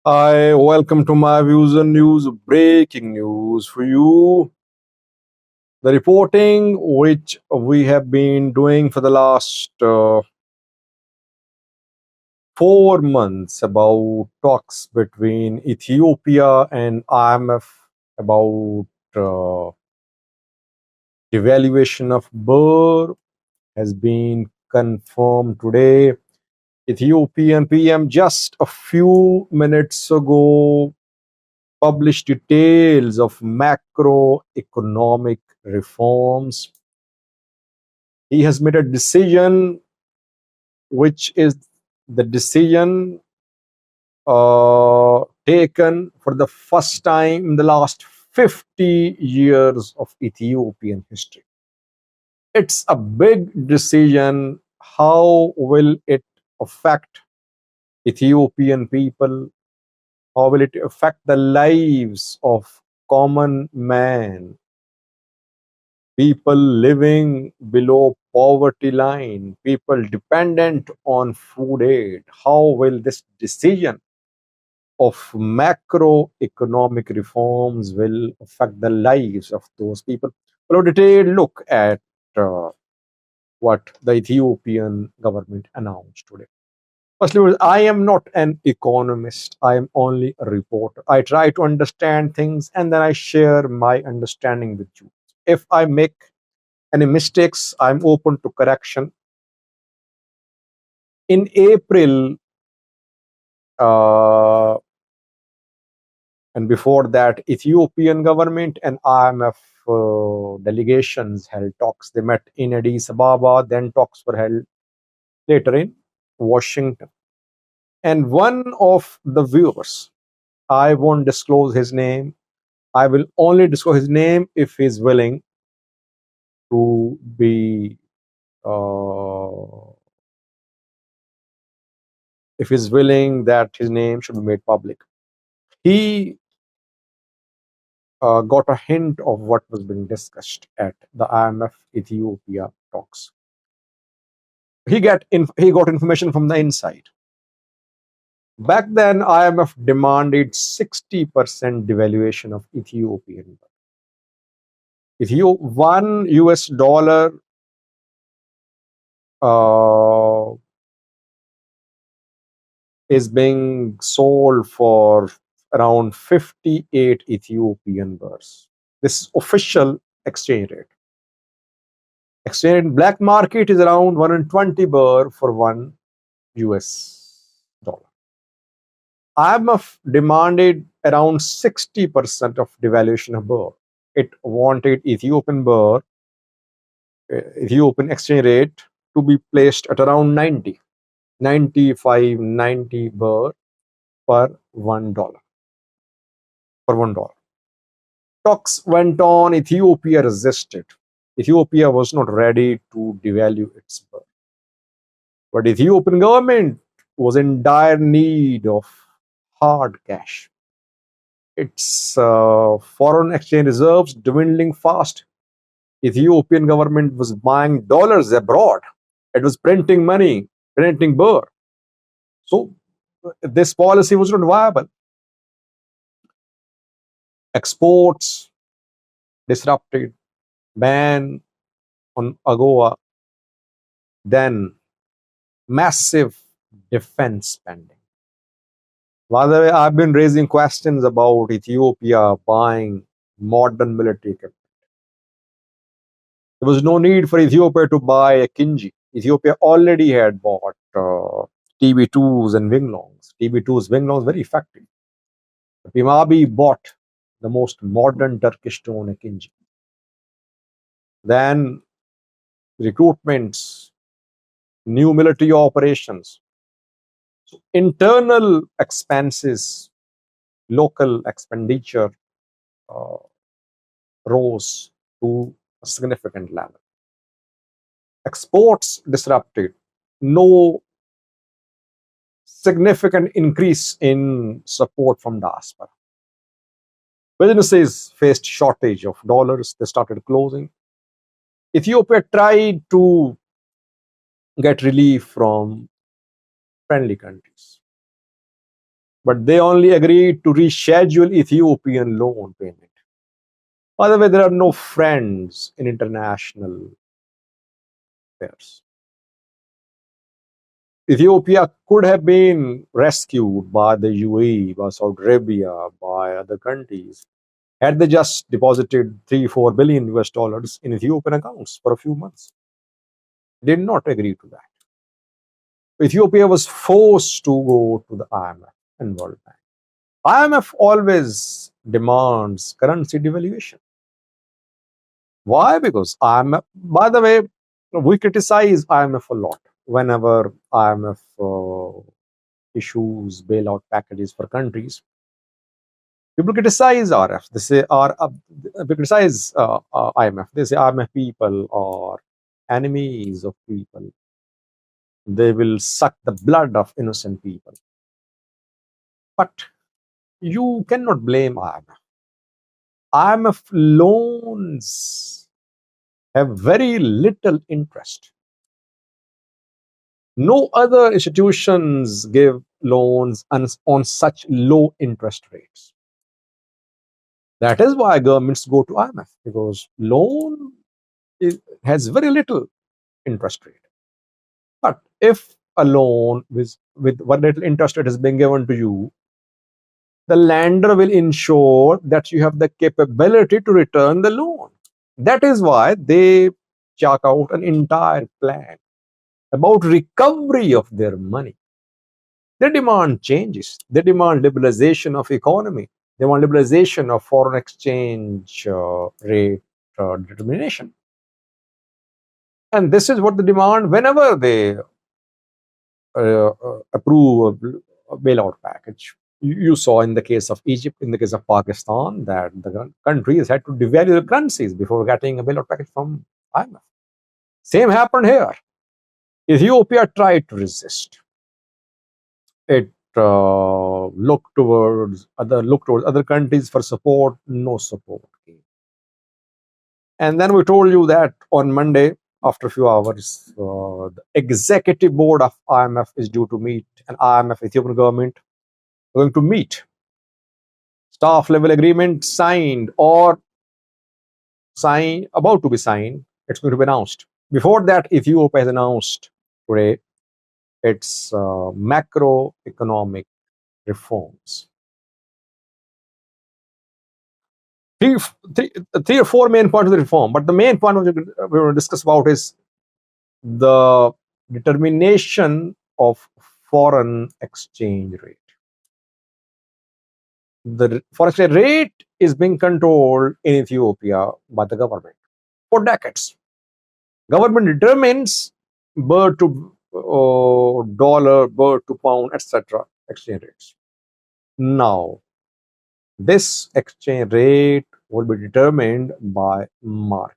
Hi, welcome to my views and news. Breaking news for you. The reporting which we have been doing for the last 4 months about talks between Ethiopia and IMF about uh, devaluation of Birr has been confirmed today. Ethiopian PM just a few minutes ago published details of macroeconomic reforms. He has made a decision, which is the decision taken for the first time in the last 50 years of Ethiopian history. It's a big decision. How will it affect Ethiopian people? How will it affect the lives of common man, people living below poverty line, people dependent on food aid? How will this decision of macroeconomic reforms will affect the lives of those people? Well, a detailed look at what the Ethiopian government announced today. Firstly, I am not an economist. I am only a reporter. I try to understand things and then I share my understanding with you. If I make any mistakes, I'm open to correction. In April, uh, and before that, Ethiopian government and IMF delegations held talks. They met in Addis Ababa, then talks were held later in Washington. And one of the viewers, I won't disclose his name, I will only disclose his name if he's willing to be, if he's willing that his name should be made public. He got a hint of what was being discussed at the IMF Ethiopia talks. He got information from the inside. Back then, IMF demanded 60% devaluation of Ethiopian. $1 uh, is being sold for around 58 Ethiopian birrs. This is official exchange rate. Exchange in black market is around 120 birr for $1. IMF demanded around 60% of devaluation of birr. It wanted Ethiopian exchange rate to be placed at around 90, 95, 90 birr per $1. Per $1. Talks went on. Ethiopia resisted. Ethiopia was not ready to devalue its birr. But Ethiopian government was in dire need of hard cash. Its foreign exchange reserves dwindling fast. Ethiopian government was buying dollars abroad. It was printing money, printing birr. So this policy was not viable. Exports disrupted, ban on AGOA, then massive defense spending. By the way, I've been raising questions about Ethiopia buying modern military equipment. There was no need for Ethiopia to buy a Kinji. Ethiopia already had bought TB2s and Winglongs. TB2s, Winglongs, very effective. Pimabi bought the most modern Turkish drone, a Kinji. Then recruitments, new military operations. So internal expenses, local expenditure uh, rose to a significant level. Exports disrupted. No significant increase in support from diaspora. Businesses faced shortage of dollars. They started closing. Ethiopia tried to get relief from friendly countries. but they only agreed to reschedule Ethiopian loan payment. By the way, there are no friends in international affairs. Ethiopia could have been rescued by the UAE, by Saudi Arabia, by other countries, had they just deposited 3-4 billion US dollars in Ethiopian accounts for a few months. Did not agree to that. Ethiopia was forced to go to the IMF and World Bank. IMF always demands currency devaluation. Why? Because IMF, by the way, we criticize IMF a lot whenever IMF issues bailout packages for countries. People criticize RF. They say they criticize IMF. They say IMF people are enemies of people. They will suck the blood of innocent people. But you cannot blame IMF. IMF loans have very little interest. No other institutions give loans on such low interest rates. That is why governments go to IMF, because loan has very little interest rate. But if a loan with what little interest rate is being given to you, the lender will ensure that you have the capability to return the loan. That is why they chalk out an entire plan about recovery of their money. They demand changes. They demand liberalization of economy. They want liberalization of foreign exchange rate determination. And this is what they demand whenever they approve a bailout package. You saw in the case of Egypt, in the case of Pakistan, that the countries had to devalue their currencies before getting a bailout package from IMF. Same happened here. Ethiopia tried to resist. It looked towards other countries for support. No support came. And then we told you that on Monday, after a few hours, the executive board of IMF is due to meet, and IMF Ethiopian government going to meet. Staff level agreement signed or about to be signed. It's going to be announced. Before that, Ethiopia has announced today its macroeconomic reforms. Three or four main points of the reform, but the main point which we will discuss about is the determination of foreign exchange rate. The foreign exchange rate is being controlled in Ethiopia by the government for decades. Government determines Birr to dollar, Birr to pound, etc. exchange rates. Now, this exchange rate will be determined by market,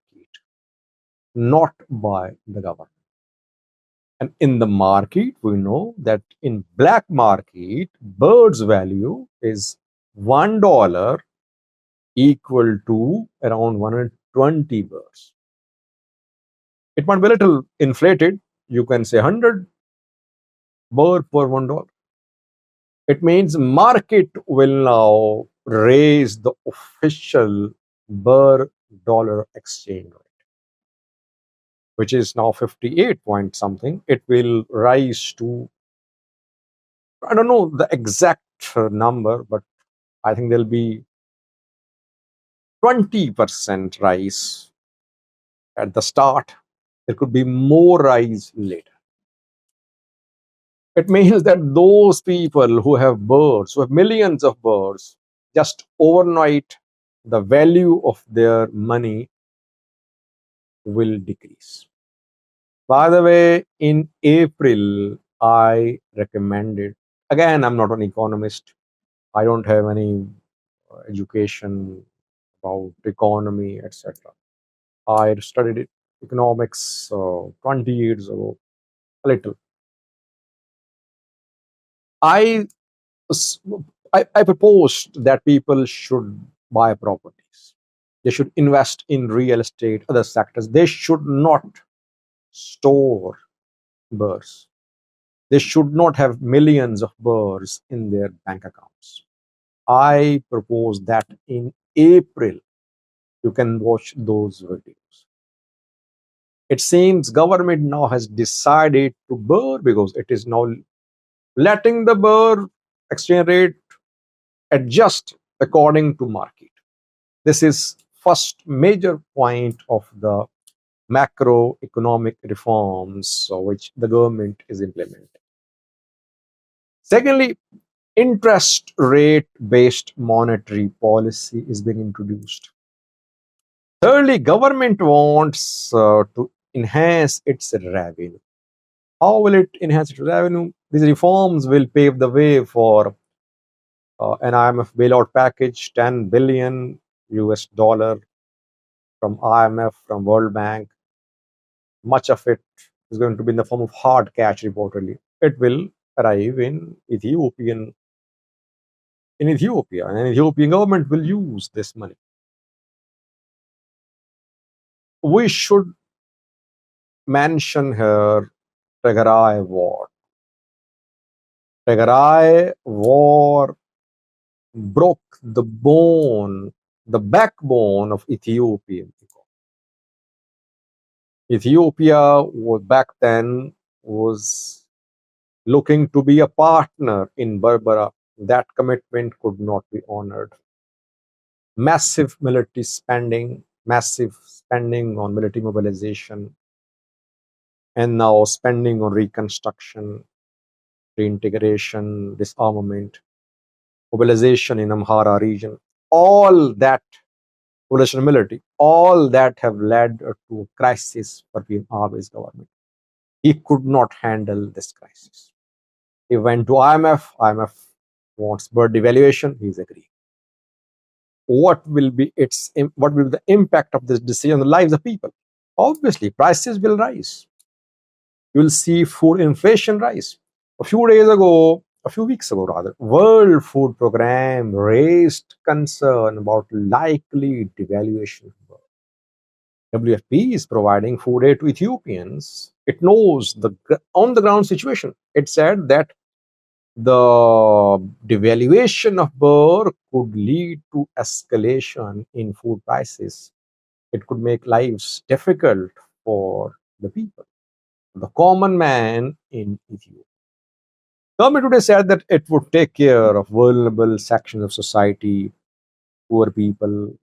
not by the government. And in the market, we know that in black market, Birr's value is $1 equal to around 120 Birrs. It might be a little inflated. You can say 100 Birr per $1. It means market will now raise the official Birr dollar exchange rate, which is now 58 point something. It will rise to, I don't know the exact number, but I think there'll be 20% rise at the start. There could be more rise later. It means that those people who have birds, who have millions of birds, just overnight, the value of their money will decrease. By the way, in April, I recommended, again, I'm not an economist. I don't have any education about economy, etc. I studied economics 20 years ago, a little. I, I proposed that people should buy properties. They should invest in real estate, other sectors. They should not store Birrs. They should not have millions of birrs in their bank accounts. I propose that in April, you can watch those videos. It seems government now has decided to Birr because it is now letting the Birr exchange rate adjust according to market. This is first major point of the macroeconomic reforms which the government is implementing. Secondly, interest rate based monetary policy is being introduced. Thirdly, government wants to enhance its revenue. How will it enhance its revenue? These reforms will pave the way for an IMF bailout package, 10 billion US dollar from IMF, from World Bank. Much of it is going to be in the form of hard cash reportedly. It will arrive in Ethiopia, and the Ethiopian government will use this money. We should mention here Tigray War. Tigray War broke the backbone of Ethiopian economy. Ethiopia was back then was looking to be a partner in Berbera. That commitment could not be honored. Massive military spending, massive spending on military mobilization, and now spending on reconstruction, reintegration, disarmament, mobilization in Amhara region. All that mobilization military, all that have led to a crisis for the Abiy's government. He could not handle this crisis. He went to IMF. IMF wants birr devaluation. He's agreed. What will be the impact of this decision on the lives of people? Obviously, prices will rise. You will see food inflation rise. A few weeks ago rather, World Food Program raised concern about likely devaluation. WFP is providing food aid to Ethiopians. It knows the on the ground situation. It said that the devaluation of birr could lead to escalation in food prices. It could make lives difficult for the people, the common man in Ethiopia. Government today said that it would take care of vulnerable sections of society, poor people,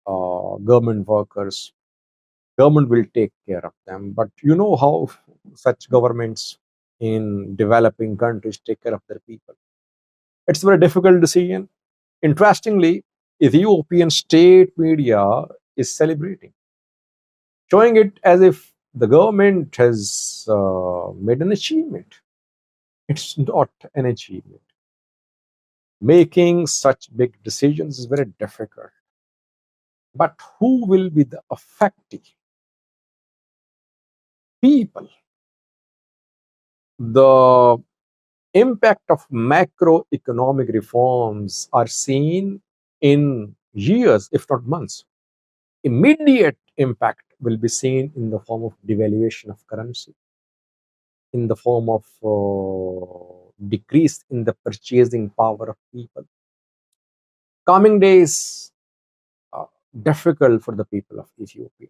government workers. Government will take care of them. But you know how such governments in developing countries take care of their people. It's a very difficult decision. Interestingly, Ethiopian state media is celebrating, showing it as if the government has made an achievement. It's not an achievement. Making such big decisions is very difficult. But who will be the affected people? The impact of macroeconomic reforms are seen in years, if not months. Immediate impact will be seen in the form of devaluation of currency, in the form of decrease in the purchasing power of people. Coming days are difficult for the people of Ethiopia.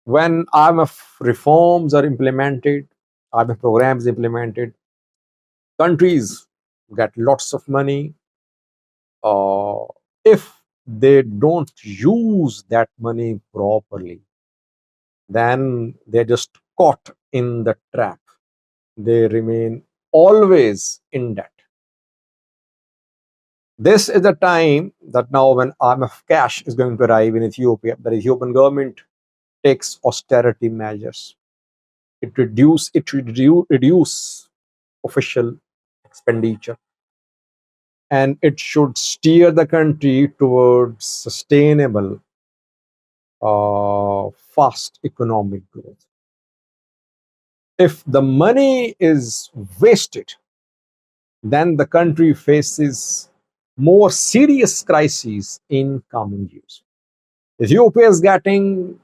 When IMF reforms are implemented, IMF programs implemented, countries get lots of money. If they don't use that money properly, then they're just caught in the trap. They remain always in debt. This is the time that now when IMF cash is going to arrive in Ethiopia, the Ethiopian government takes austerity measures. It reduce official expenditure, and it should steer the country towards sustainable, fast economic growth. If the money is wasted, then the country faces more serious crises in coming years. Ethiopia is getting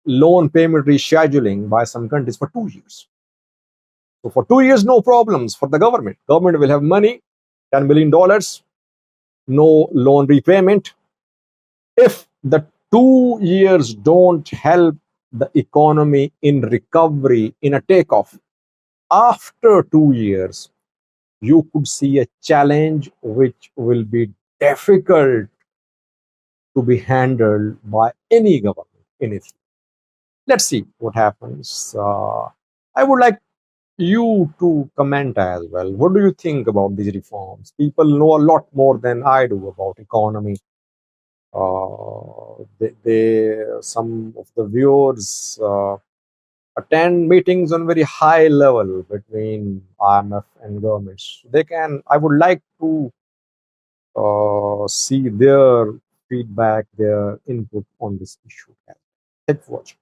loan payment rescheduling by some countries for 2 years. So for 2 years, no problems for the government. Government will have money, $10 billion, no loan repayment. If the 2 years don't help the economy in recovery, in a takeoff, after 2 years, you could see a challenge which will be difficult to be handled by any government in Ethiopia. Let's see what happens. I would like you to comment as well. What do you think about these reforms? People know a lot more than I do about economy. Some of the viewers attend meetings on very high level between IMF and governments. They can. I would like to see their feedback, their input on this issue. Thanks for watching.